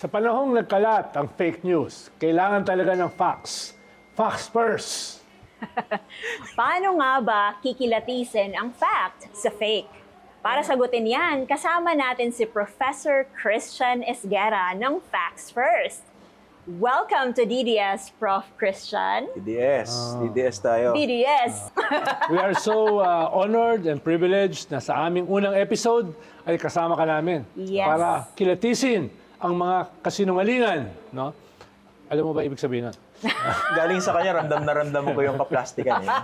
Sa panahong nagkalat ang fake news, kailangan talaga ng facts. Facts first. Paano nga ba kikilatisin ang fact sa fake? Para sagutin yan, kasama natin si Professor Christian Esguerra ng Facts First. Welcome to DDS, Prof. Christian. DDS tayo. DDS. We are so honored and privileged na sa aming unang episode ay kasama ka namin. Yes. Para kilatisin ang mga kasinungalingan. No? Alam mo ba ibig sabihin nun? Galing sa kanya, ramdam na ramdam ko yung kaplastikan niya.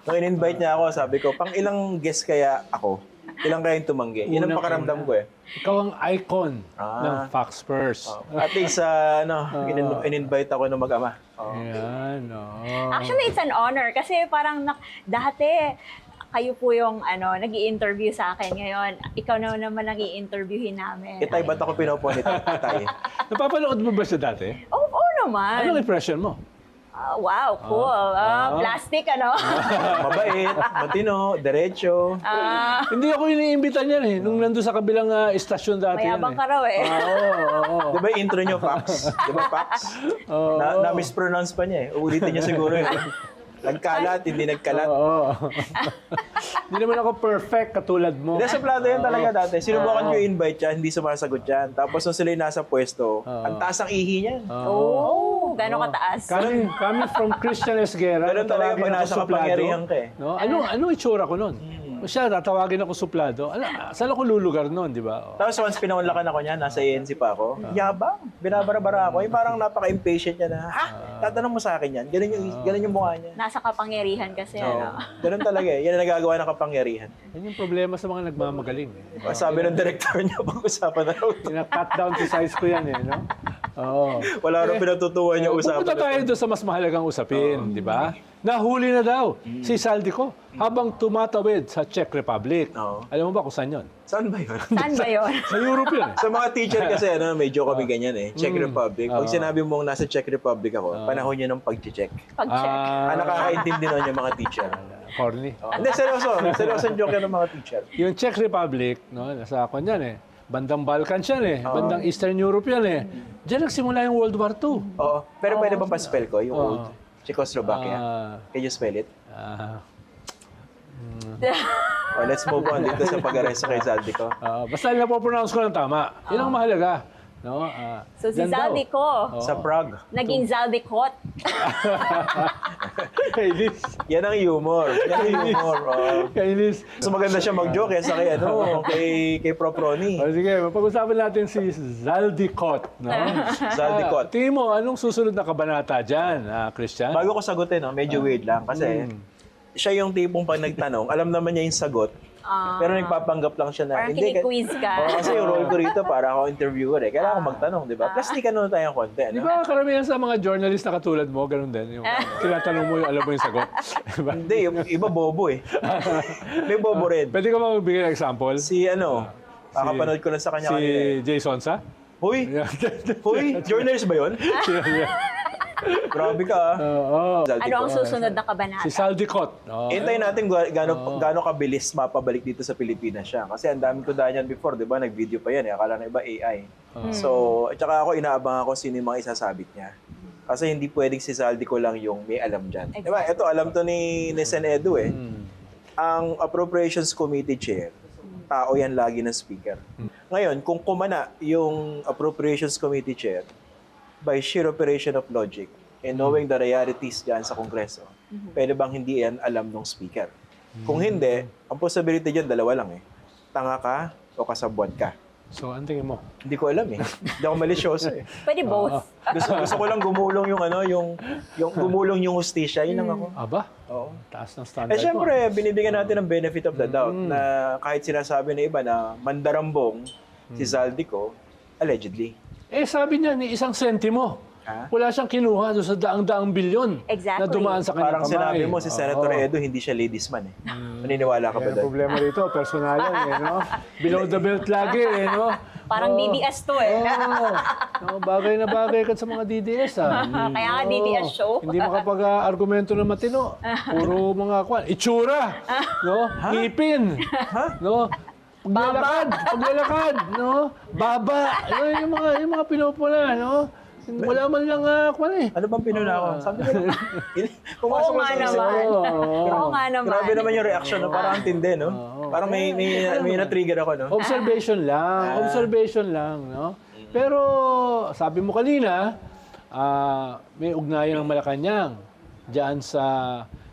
Nung in-invite niya ako, sabi ko, pang ilang guest kaya ako? Ilang kayong tumanggi? Yun ang pakaramdam ko eh. Ikaw ang icon ng Facts First. At least, in-invite ako ng mag-ama. Yan, Actually, it's an honor kasi parang dati kayo po yung nag-i-interview sa akin ngayon. Ikaw naman nag-i-interviewin namin. Itay, ba't ako pinoponit? Itay. Napapanood mo ba siya dati? Oo naman. Anong impression mo? Wow, cool. Plastic, Mabait, matino, derecho. Hindi ako iniimbita niyan eh. Nung nandun sa kabilang istasyon dati Mayabang yan ka raw eh. Oo. Di ba yung intro niyo, Pax? Di ba, Pax? Na-mispronounce pa niya eh. Uulitin niya siguro eh. Nagkalat, hindi nagkalat. Oo. Hindi naman ako perfect katulad mo. Hindi, suplado yan talaga dati. Sinubukan ko i-invite siya, hindi sumasagot yan. Tapos nung sila yung nasa pwesto, ang taas ang ihi niyan. Oh, gano'ng kataas? Coming from Christian Esguerra, Ganun talaga tatawagin pag ako nasa suplado. kapangyarihan ka eh. No? Anong itsura ko nun? Siya, tatawagin ako suplado. Saan ako lulugar nun, di ba? Tapos once pinaunlakan ako niya, nasa ANC pa ako, yabang, binabara-bara ako. Yung parang napaka-impatient niya na, tatanong mo sa akin yan. Ganun yung mukha niya. Nasa kapangyarihan kasi, Ganun talaga eh. Yan ang nagagawa ng kapangyarihan. Yan yung problema sa mga nagmamagaling. Sabi ng director niya, pag-usapan na raw. Ina-cut down to size ko yan eh, no? Oo. Wala rin pinatutuwan yung usapan. Pupunta tayo doon sa mas mahalagang usapin, di ba? Nahuli na daw si Saldico habang tumatawid sa Czech Republic. Alam mo ba kung saan yun? Saan ba yun? Saan ba yun? Sa Europe yun eh. Sa mga teacher kasi, medyo kami ganyan eh. Czech Republic. Pag sinabi mong nasa Czech Republic ako, panahon niya ng pag-check. Pag-check. Nakakaintindi nun yung mga teacher. Corny. Hindi, seryoso. Seryoso joke yan ng mga teacher. Yung Czech Republic, no, nasa ako yan eh. Bandang Balkans yan eh. Bandang Eastern Europe yan eh. Diyan nagsimula yung World War II. Oo. Pero pwede bang pa-spell ko yung old Czechoslovakia? Can you spell it? Let's move on dito sa pag-aresto kay Saldico. Basta napopronounce ko ng tama. Yun ang mahalaga. No? So si Dyan daw. Zaldico, Sa Prague. naging Zaldicot. Kainis. Yan ang humor. Yan ang humor. Kainis. So maganda siya mag-joke kesa kay Prof. Ronnie. O sige, mapag-usapan natin si Zaldicot. No? Zaldicot. Tingin mo, anong susunod na kabanata dyan, Christian? Bago ko sagutin, medyo weird lang kasi siya yung tipong pag nagtanong, alam naman niya yung sagot. Pero nagpapanggap lang siya na, Parang kini-quiz ka. Kasi yung role ko rito para ako interviewer eh. Kailangan ko magtanong, di ba? Plus, di ka naman tayong konti. Di ba karamihan sa mga journalist na katulad mo, ganun din? Yung tinatanong mo, alam mo yung sagot. Diba? Hindi, yung iba bobo eh. May bobo rin. Pwede ka ba magbigay ng example? Kakapanood ko na sa kanya Si kanina. Jay Sonsa? Huy! Huy! Journalist ba yun? Grabe ka Ano ang susunod na kabanata? Si Saldicot. Hintayin natin gaano kabilis mapabalik dito sa Pilipinas siya. Kasi ang daming kuda before, di ba? Nag-video pa yan eh. Akala na iba AI. So, at saka ako inaabang ako sino yung mga isasabit niya. Kasi hindi pwedeng si Saldico lang yung may alam dyan. Exactly. Diba? Ito, alam to ni Sen Edu eh. Ang Appropriations Committee Chair, tao yan lagi ng speaker. Ngayon, kung kumana yung Appropriations Committee Chair, by sheer operation of logic and knowing the realities dyan sa Kongreso, pwede bang hindi yan alam ng speaker? Kung hindi, ang possibility dyan, dalawa lang eh. Tanga ka o kasabwat ka. So, ang tingin mo? Hindi ko alam eh. Hindi ako malisyoso eh. Pwede both. Gusto ko lang gumulong yung gumulong yung hustisya. Yun lang ako. Aba? Oo. Taas ng standard mo. Siyempre, binibigyan natin ng benefit of the doubt na kahit sinasabi na iba na mandarambong si Zaldico, allegedly. Sabi niya, ni isang sentimo. Wala siyang kinuha doon sa daang-daang bilyon Exactly. na dumaan sa kanyang Parang kamay. sinabi mo, si Senator Edu, hindi siya ladies man eh. Maniniwala ka ba Ang doon? problema rito, personalan eh, no? Below the belt lagi eh, no? Parang DDS to eh. No, bagay na bagay ka sa mga DDS, Kaya nga DDS show. Hindi makapag-argumento ng matino. Puro mga itsura, no? Ngipin, no? Paglalakad, no? Baba. Yung mga pinupula, no? Wala man lang, Ano bang pinuna ko? Sabi ko naman. Oo nga naman. Oo nga naman. Grabe naman yung reaction, no? Parang ang tindi, no? Parang may na-trigger ako, no? Observation lang, no? Pero sabi mo kanina, may ugnayan ng Malacanang diyan sa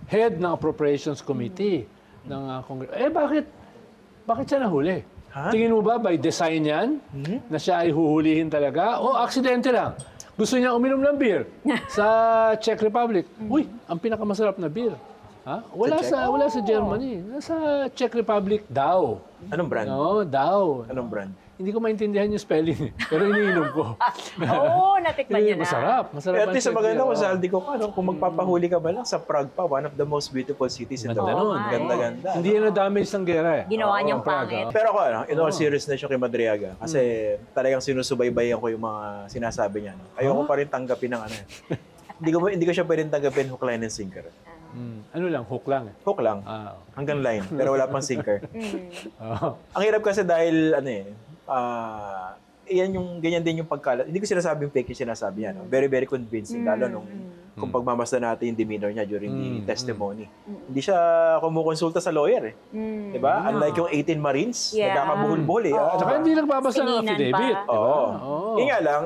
head ng Appropriations Committee ng Congress. Bakit siya nahuli? Ha? Tingin mo ba by design yan na siya ay huhulihin talaga o aksidente lang? Gusto niya uminom ng beer sa Czech Republic. Uy, ang pinakamasarap na beer. Ha? Wala sa Germany. Nasa Czech Republic daw. Anong brand? No, daw. Anong brand? Hindi ko maintindihan yung spelling, pero iniinom ko. Oo, natikman niya na. Masarap. Kaya at least ang maganda Czech kung beer. sa Aldi ko ka, no? Kung magpapahuli ka ba lang sa Prague pa, one of the most beautiful cities in the Ganda world. nun. Ganda-ganda. Hindi yan na-damage ng gera eh. Ginawa niyang Ang Prague, pangit. oh. Pero ako, in all seriousness yung kay Madriaga. Kasi talagang sinusubaybayan ko yung mga sinasabi niya. No? Ayoko pa rin tanggapin ng ano. Hindi ko siya pwedeng tanggapin hook, line, and sinker. Ano lang, hook lang eh. Hook lang. Hanggang line. Pero wala pang sinker. Oh. Ang hirap kasi dahil, yan yung, ganyan din yung pagkalat. Hindi ko sinasabing fake yung sinasabi niya. No? Very, very convincing. Lalo nung kung pagmamasdan natin yung demeanor niya during the testimony. Hindi siya kumukonsulta sa lawyer eh. Diba? Unlike yung 18 Marines, Yeah. nagkakabuhol-buhol eh. Oo. Tsaka hindi nagbabasa ng Tinginan affidavit. pa. Oo. Oo. Yun nga lang,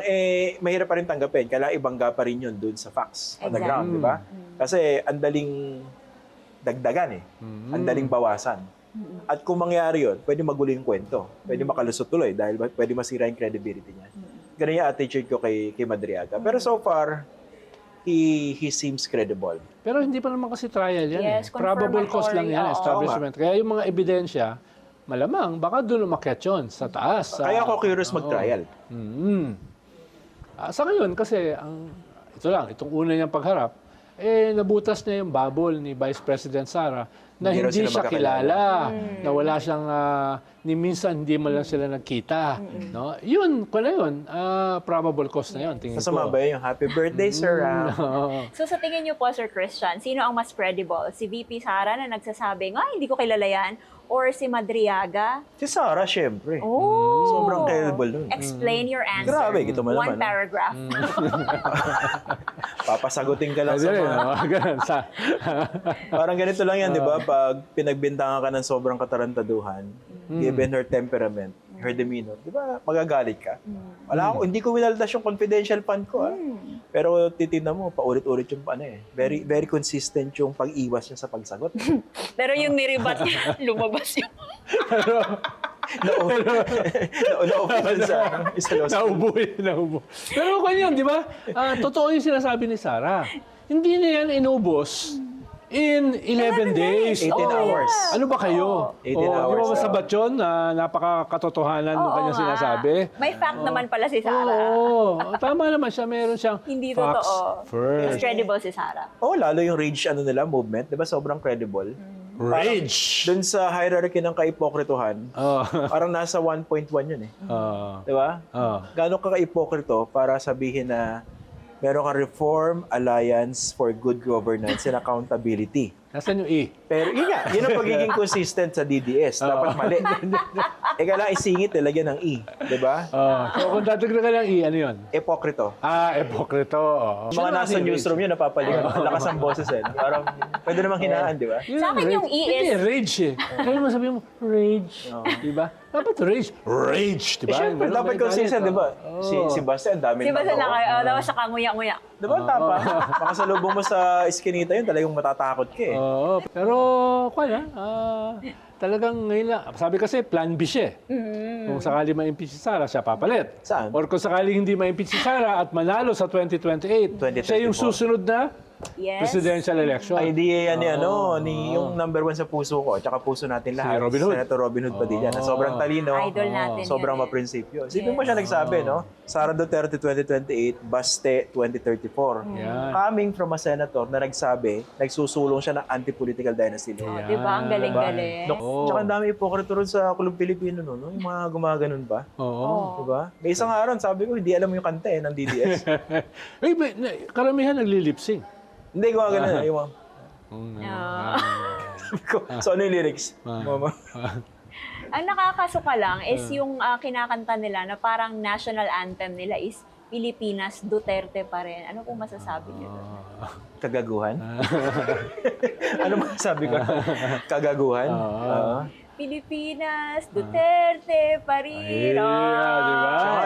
mahirap pa rin tanggapin. Kailangan ibangga pa rin yun dun sa facts on the Exactly. ground, di ba? Kasi ang daling dagdagan eh. Ang daling bawasan. At kung mangyari yun, pwede magulo yung kwento. Pwede makalusot tuloy dahil pwede masira yung credibility niya. Ganun yung attitude ko kay Madriaga. Pero so far, he seems credible. Pero hindi pa naman kasi trial yan Yes, eh. Probable cause lang yan, confirmatory, oo. establishment. Kaya yung mga ebidensya, malamang, baka doon umakyat yun, sa taas. Kaya ako curious mag-trial. Sa ngayon, kasi, itong una niyang pagharap, nabutas niya yung bubble ni Vice President Sara na Hindi raw hindi sila siya magkakilala. kilala, na wala siyang, ni minsan hindi man lang sila nagkita. No? Yun, probable cause na yun, tingin Kasama ko. ba yun yung happy birthday, sir? Oo. So sa tingin niyo po, Sir Christian, sino ang mas credible? Si VP Sara na nagsasabing, hindi ko kilala yan? Or si Madriaga? Si Sara, syempre. Oh! Sobrang credible nun. Explain your answer. Grabe, kita mo One naman, no? paragraph. Papasagutin ka lang Pwede sa rin, mga... ganun. Parang ganito lang yan, di ba? Pag pinagbintangan ka ng sobrang katarantaduhan, given her temperament, her demeanor, di ba, magagalit ka? Wala ako, hindi ko winaldas yung confidential fund ko, Pero titignan mo, paulit-ulit yung very, very consistent yung pag-iwas niya sa pagsagot. Pero yung niribat niya, lumabas yung... Na-offense sa law school. Naubo. Pero kung yun, di ba? Totoo yung sinasabi ni Sarah. Hindi na yan inubos in 11 days. 18 hours. Ano ba kayo? 18 Di ba hours, masabat yun na napakakatotohanan ng kanyang nga. sinasabi? May fact naman pala si Sara. Oo. Tama naman siya. Meron siyang Hindi facts totoo. Mas first. credible si Sara. Oh, lalo yung rage movement, di ba? Sobrang credible. Rage. Doon sa hierarchy ng kaipokritohan, Oh. parang nasa 1.1 yun eh. Oh. Di ba? Oh. Gano'n ka kaipokrito para sabihin na meron kang Reform Alliance for Good Governance and Accountability. Nasaan yung E? Pero yun nga, yun ang pagiging consistent sa DDS. Dapat mali. Kailangan isingit, lagyan ng E. Di ba? So kung tatagdag ka ng E, ano yun? Epokrito. Epokrito. Oo. Mga nasa newsroom yun, napapalingan. Ang lakas ng boses eh. Parang pwede namang hinaan, di ba? Yun Sa ang akin rage. yung E Hindi, is- rage eh. Kaya mo sabihin mo, rage. Di ba? Dapat rage. Rage, di ba? Siyempre, Ganun dapat galit, consistent, di ba? oh. Si Bastian, dami Di ba sa nakaw. tapos siya kanguya-nguya? Di ba, tapa? Makasalubong mo sa iskinita yun, talagang matatakot ka eh. Oo. Pero, kaya, talagang ngayon lang. Sabi kasi, plan B siya. Kung sakali ma-impeach si Sara, siya papalit. Saan? Or kung sakali hindi ma-impeach si Sara at manalo sa 2028, 2024. siya yung susunod na Yes. presidential election. Idea yan ni yung number one sa puso ko, tsaka puso natin lahat. Robin Hood. Senator Robin Hood Padilla, na sobrang talino. Idol natin Sobrang yan eh. maprinsipyo. Isipin mo siya nagsabi, no? Sara Duterte 2028, Baste 2034. Yan. Coming from a senator na nagsusulong siya ng anti-political dynasty law. Di ba? Ang galing-galing. Tsaka ang dami ipokrito rin sa Kulub Pilipino, no? Yung mga gumaganon ba? Oo. Diba? May isang araw, sabi ko, hindi alam mo yung kanta ng DDS. Karamihan nagli-lip sync. Hindi, gumaganon. Yung mga, Ah. so ano yung lyrics? Mama. Ang nakakasuka lang is yung kinakanta nila na parang national anthem nila is Pilipinas, Duterte pa rin. Ano pong masasabi niyo doon? Kagaguhan? Ano ba sabi ko? Kagaguhan? Pilipinas, Duterte pa rin. Ay, di ba? Tsaka